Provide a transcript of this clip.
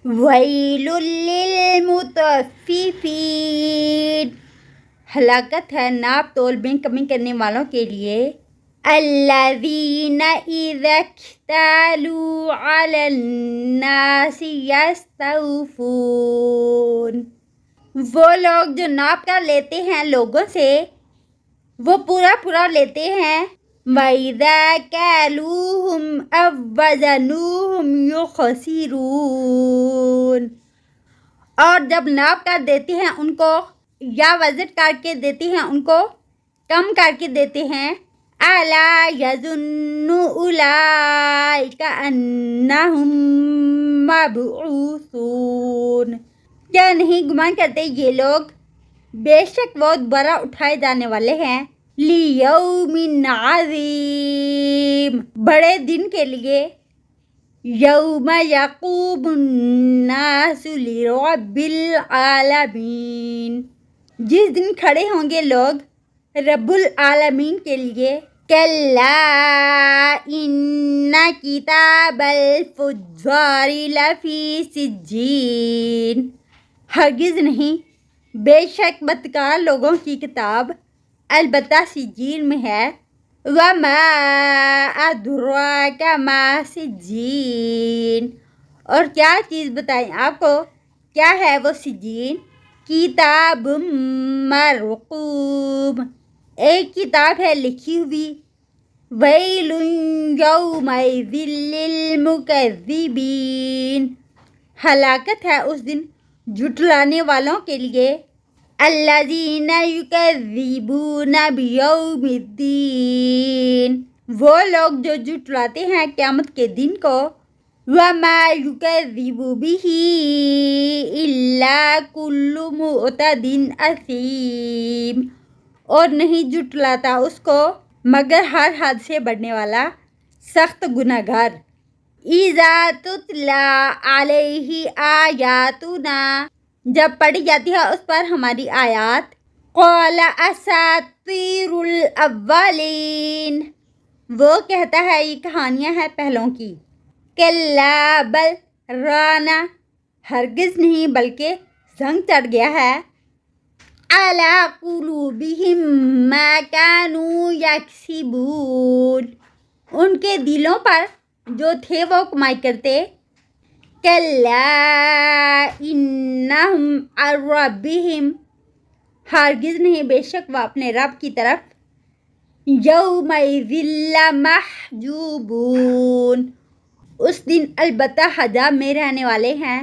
وَيْلٌ لِّلْمُطَفِّفِينَ، ہلاکت ہے ناپ تول میں کمی کرنے والوں کے لیے۔ الَّذِينَ إِذَا اكْتَالُوا عَلَى النَّاسِ يَسْتَوْفُونَ، وہ لوگ جو ناپ کر لیتے ہیں لوگوں سے وہ پورا پورا لیتے ہیں۔ وَإِذَا كَالُوهُمْ أَو وَّزَنُوهُمْ يُخْسِرُونَ، اور جب ناپ کر دیتے ہیں ان کو یا وزن کر کے دیتے ہیں ان کو کم کر کے دیتے ہیں۔ أَلَا يَظُنُّ أُولَئِكَ أَنَّهُمْ مَبْعُوثُونَ، کیا نہیں گمان کرتے یہ لوگ بے شک وہ دوبارہ اٹھائے جانے والے ہیں۔ لِيَوْمٍ عَظِيمٍ، بڑے دن کے لیے۔ يَوْمَ يَقُومُ النَّاسُ لِرَبِّ الْعَالَمِينَ، جس دن کھڑے ہوں گے لوگ رب العالمین کے لیے۔ كَلَّا إِنَّ كِتَابَ الْفُجَّارِ لَفِي سِجِّينٍ، ہرگز نہیں، بے شک بدکار لوگوں کی کتاب البتہ سجین میں ہے۔ وَمَا أَدْرَاكَ مَا سِجِّينٌ، اور کیا چیز بتائیں آپ کو کیا ہے وہ سجین؟ کتاب مرقوم، ایک کتاب ہے لکھی ہوئی۔ وَيْلٌ يَوْمَئِذٍ لِّلْمُكَذِّبِينَ، ہلاکت ہے اس دن جھٹلانے والوں کے لیے۔ الَّذِينَ يُكَذِّبُونَ بِيَوْمِ الدِّينِ، وہ لوگ جو جھٹلاتے ہیں قیامت کے دن کو۔ وَمَا يُكَذِّبُ بِهِ إِلَّا كُلُّ مُعْتَدٍ أَثِيمٍ، اور نہیں جھٹلاتا اس کو مگر ہر حد سے بڑھنے والا سخت گناہ گار۔ إِذَا تُتْلَى عَلَيْهِ آيَاتُنَا، جب پڑھی جاتی ہے اس پر ہماری آیات۔ قَالَ أَسَاطِيرُ الْأَوَّلِينَ، وہ کہتا ہے یہ کہانیاں ہیں پہلوں کی۔ كَلَّا بَلْ رَانَ، ہرگز نہیں بلکہ زنگ چڑھ گیا ہے۔ عَلَىٰ قُلُوبِهِم مَّا كَانُوا يَكْسِبُونَ، ان کے دلوں پر جو تھے وہ کمائی کرتے۔ كَلَّا إِنَّهُمْ عَن رَّبِّهِمْ، ہرگز نہیں بے شک وہ اپنے رب کی طرف يَوْمَئِذٍ لَّمَحْجُوبُونَ، اس دن البتہ حجاب میں رہنے والے ہیں۔